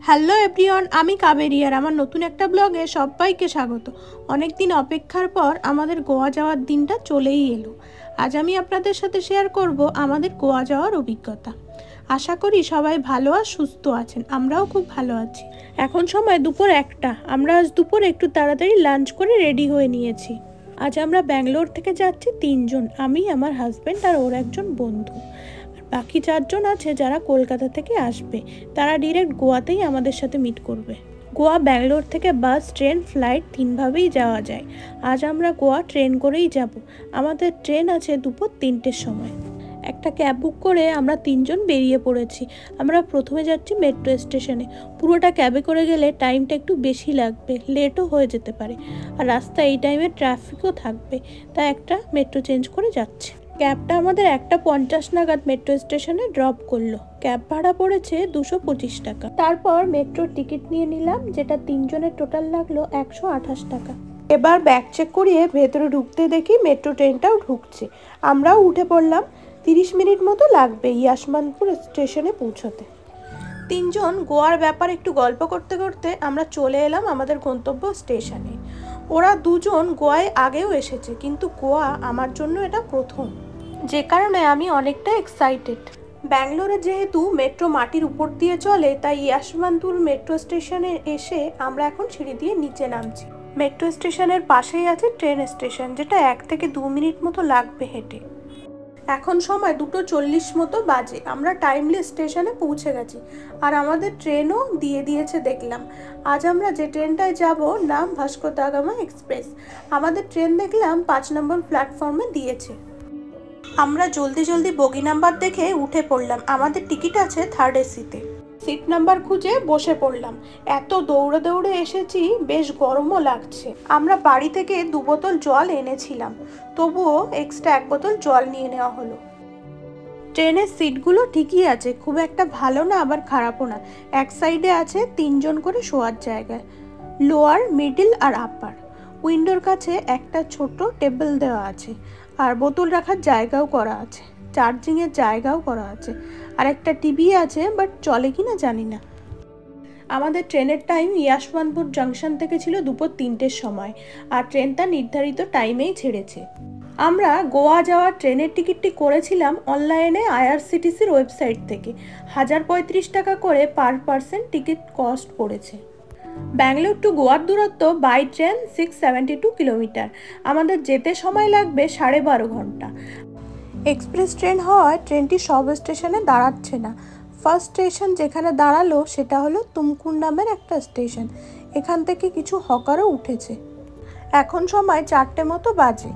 Hello everyone, আমি কাবেরী আর আমার নতুন একটা ব্লগে সবাইকে স্বাগত। অনেক দিন অপেক্ষার পর আমাদের গোয়া যাওয়ার দিনটা চলেই এলো। আজ আমি আপনাদের সাথে শেয়ার করব আমাদের গোয়া যাওয়ার অভিজ্ঞতা। আশা করি সবাই ভালো আর সুস্থ আছেন, আমরাও খুব ভালো আছি। এখন সময় দুপুর 1টা। আমরা আজ দুপুরে একটু তাড়াতাড়ি লাঞ্চ করে রেডি হয়ে নিয়েছি। আজ আমরা ব্যাঙ্গালোর থেকে যাচ্ছি 3 জন, আমি, আমার হাজব্যান্ড আর ওর একজন বন্ধু। বাকি 4 জন আছে যারা কলকাতা থেকে আসবে, তারা ডিরেক্ট গোয়াতেই আমাদের সাথে মিট করবে। গোয়া ব্যাঙ্গালোর থেকে বাস, ট্রেন, ফ্লাইট 3ভাবেই যাওয়া যায়। আজ আমরা গোয়া ট্রেন করেই যাব। আমাদের ট্রেন আছে দুপুর 3টের সময়। একটা ক্যাব বুক করে আমরা 3 জন বেরিয়ে পড়েছি। আমরা প্রথমে যাচ্ছি মেট্রো স্টেশনে। পুরোটা ক্যাবে করে গেলে টাইমটা একটু বেশি লাগবে, লেটও হয়ে যেতে পারে, আর রাস্তায় এই টাইমে ট্রাফিকও থাকবে, তাই একটা মেট্রো চেঞ্জ করে যাচ্ছে। ক্যাবটা আমাদের 1:50 নাগাদ মেট্রো স্টেশনে ড্রপ করলো। ক্যাব ভাড়া পড়েছে 225 টাকা। তারপর মেট্রোর টিকিট নিয়ে নিলাম, যেটা 3 জনের টোটাল লাগলো 128 টাকা। এবার ব্যাগ চেক করিয়ে ভেতরে ঢুকতে দেখি মেট্রো ট্রেনটাও ঢুকছে। আমরাও উঠে পড়লাম। 30 মিনিট মতো লাগবে ইয়াশমানপুর স্টেশনে পৌঁছতে। 3 জন গোয়ার ব্যাপার একটু গল্প করতে করতে আমরা চলে এলাম আমাদের গন্তব্য স্টেশনে। ওরা 2 জন গোয়ায় আগেও এসেছে, কিন্তু গোয়া আমার জন্য এটা প্রথম, যে কারণে আমি অনেকটা এক্সাইটেড। ব্যাঙ্গালোরে যেহেতু মেট্রো মাটির উপর দিয়ে চলে, তাই ইয়াশমানপুর মেট্রো স্টেশনে এসে আমরা এখন সিঁড়ি দিয়ে নিচে নামছি। মেট্রো স্টেশনের পাশেই আছে ট্রেন স্টেশন, যেটা 1 থেকে 2 মিনিট মতো লাগবে হেঁটে। এখন সময় 2:40 মতো বাজে। আমরা টাইমলি স্টেশনে পৌঁছে গেছি, আর আমাদের ট্রেনও দিয়ে দিয়েছে দেখলাম। আজ আমরা যে ট্রেনটায় যাব নাম ভাস্কো দা গামা এক্সপ্রেস। আমাদের ট্রেন দেখলাম 5 নম্বর প্ল্যাটফর্মে দিয়েছে। আমরা জলদি বগি নাম্বার দেখে উঠে পড়লাম। আমাদের টিকিট আছে 3rd এসিতে। সিট নাম্বার খুঁজে বসে পড়লাম। এত দৌড়ে এসেছি, বেশ গরমও লাগছে। আমরা বাড়ি থেকে 2 বোতল জল এনেছিলাম, তবুও এক্সট্রা 1 বোতল জল নিয়ে নেওয়া হলো। ট্রেনের সিটগুলো ঠিকই আছে, খুব একটা ভালো না আবার খারাপও না। এক সাইডে আছে 3 জন করে শোয়ার জায়গা, লোয়ার, মিডল আর আপার। উইন্ডোর কাছে একটা ছোট টেবিল দেওয়া আছে, আর বোতল রাখার জায়গাও করা আছে, চার্জিংয়ের জায়গাও করা আছে, আর একটা টিভি আছে, বাট চলে কিনা জানি না। আমাদের ট্রেনের টাইম ইয়াশমানপুর জাংশন থেকে ছিল দুপুর 3টের সময়, আর ট্রেনটা নির্ধারিত টাইমেই ছেড়েছে। আমরা গোয়া যাওয়ার ট্রেনের টিকিটটি করেছিলাম অনলাইনে IRCTCর ওয়েবসাইট থেকে। 1035 টাকা করে পার পার্সন টিকিট কস্ট পড়েছে। ব্যাঙ্গালোর টু গোয়ার দূরত্ব বাই ট্রেন 672 কিলোমিটার। আমাদের যেতে সময় লাগবে 12.5 ঘন্টা। এক্সপ্রেস ট্রেন হওয়ায় ট্রেনটি সব স্টেশনে দাঁড়াচ্ছে না। ফার্স্ট স্টেশন যেখানে দাঁড়ালো সেটা হলো তুমকুর নামের একটা স্টেশন। এখান থেকে কিছু হকারও উঠেছে। এখন সময় 4টে মতো বাজে।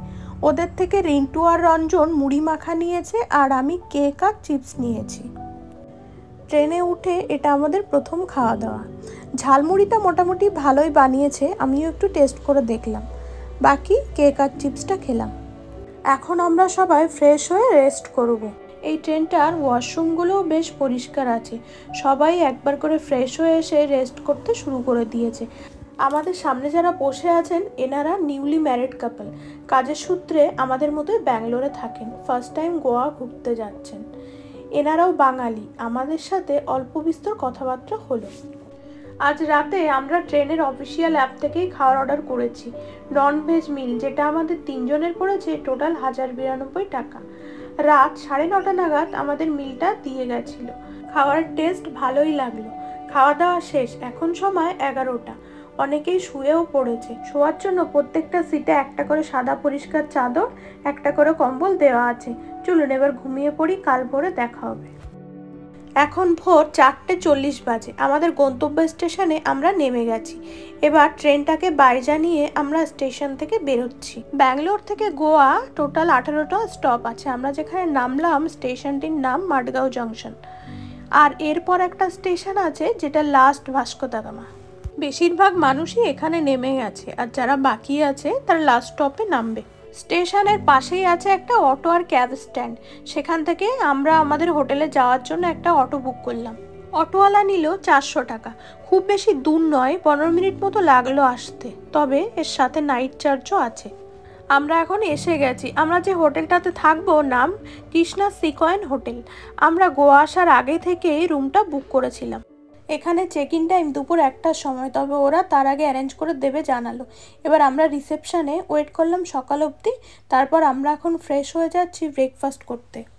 ওদের থেকে রিন্টু আর রঞ্জন মুড়ি মাখা নিয়েছে, আর আমি কেক আর চিপস নিয়েছি। ট্রেনে উঠে এটা আমাদের প্রথম খাওয়া দাওয়া। ঝালমুড়িটা মোটামুটি ভালোই বানিয়েছে, আমিও একটু টেস্ট করে দেখলাম। বাকি কেক আর চিপসটা খেলাম। এখন আমরা সবাই ফ্রেশ হয়ে রেস্ট করব। এই ট্রেনটার ওয়াশরুমগুলোও বেশ পরিষ্কার আছে। সবাই একবার করে ফ্রেশ হয়ে এসে রেস্ট করতে শুরু করে দিয়েছে। আমাদের সামনে যারা বসে আছেন এনারা নিউলি ম্যারিড কাপল। কাজের সূত্রে আমাদের মতোই ব্যাঙ্গালোরে থাকেন, ফার্স্ট টাইম গোয়া ঘুরতে যাচ্ছেন। এনারাও বাঙালি। আমাদের সাথে অল্প বিস্তর কথাবার্তা হলো। আজ রাতে আমরা ট্রেনের অফিসিয়াল অ্যাপ থেকেই খাওয়ার অর্ডার করেছি, নন ভেজ মিল, যেটা আমাদের 3 জনের পড়েছে টোটাল 1092 টাকা। রাত 9:30 নাগাদ আমাদের মিলটা দিয়ে গেছিল। খাওয়ার টেস্ট ভালোই লাগলো। খাওয়া দাওয়া শেষ, এখন সময় 11টা। অনেকেই শুয়েও পড়েছে। শোয়ার জন্য প্রত্যেকটা সিটে একটা করে সাদা পরিষ্কার চাদর, একটা করে কম্বল দেওয়া আছে। চলুন এবার ঘুমিয়ে পড়ি, কাল ভোরে দেখা হবে। এখন ভোর 4:40 বাজে। আমাদের গন্তব্য স্টেশনে আমরা নেমে গেছি। এবার ট্রেনটাকে বাই জানিয়ে আমরা স্টেশন থেকে বেরোচ্ছি। ব্যাঙ্গালোর থেকে গোয়া টোটাল 18টা স্টপ আছে। আমরা যেখানে নামলাম স্টেশনটির নাম মাডগাঁও জাংশন, আর এরপর একটা স্টেশন আছে যেটা লাস্ট ভাস্কো দা গামা। বেশিরভাগ মানুষই এখানে নেমে গেছে, আর যারা বাকি আছে তারা লাস্ট স্টপে নামবে। স্টেশনের পাশেই আছে একটা অটো আর ক্যাব স্ট্যান্ড। সেখান থেকে আমরা আমাদের হোটেলে যাওয়ার জন্য একটা অটো বুক করলাম। অটোওয়ালা নিল 400 টাকা। খুব বেশি দূর নয়, 15 মিনিট মতো লাগলো আসতে, তবে এর সাথে নাইট চার্জও আছে। আমরা এখন এসে গেছি। আমরা যে হোটেলটাতে থাকবো নাম কৃষ্ণা সিকোয়েন হোটেল। আমরা গোয়া আসার আগে থেকেই রুমটা বুক করেছিলাম। এখানে চেক ইন টাইম দুপুর 1টার সময়, তবে ওরা তার আগে অ্যারেঞ্জ করে দেবে জানালো। এবার আমরা রিসেপশানে ওয়েট করলাম সকাল অবধি। তারপর আমরা এখন ফ্রেশ হয়ে যাচ্ছি ব্রেকফাস্ট করতে।